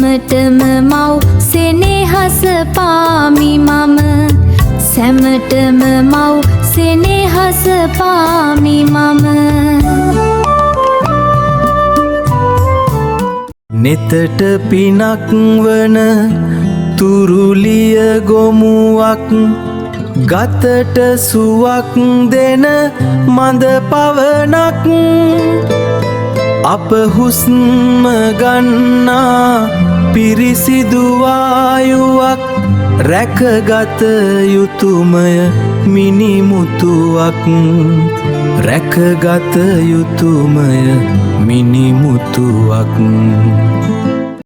සැමටම මව් සෙනෙහස පාමි මම සැමටම මව් සෙනෙහස පාමි මම නෙතට පිනක් වන තුරුලිය ගොමුවක් ගතට සුවක් දෙන මඳ පවනක් අප හුස්ම ගන්නා පිරිසිදු වායුවක් රැකගත යුතුමය මිනිමුතුවක් රැකගත යුතුමය මිනිමුතුවක්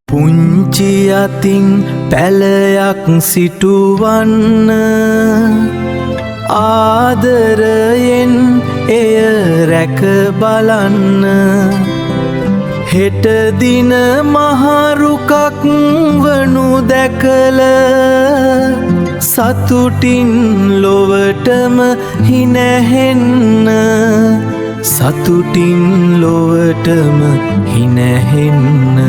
පුංචි අතින් පැලයක් සිටුවන්න ආදරයෙන් එය රැක බලන්න හෙට දින මහරුකක් වනු දැකල සතුටින් ලොවටම හිනැහෙන්න සතුටින් ලොවටම හිනැහෙන්න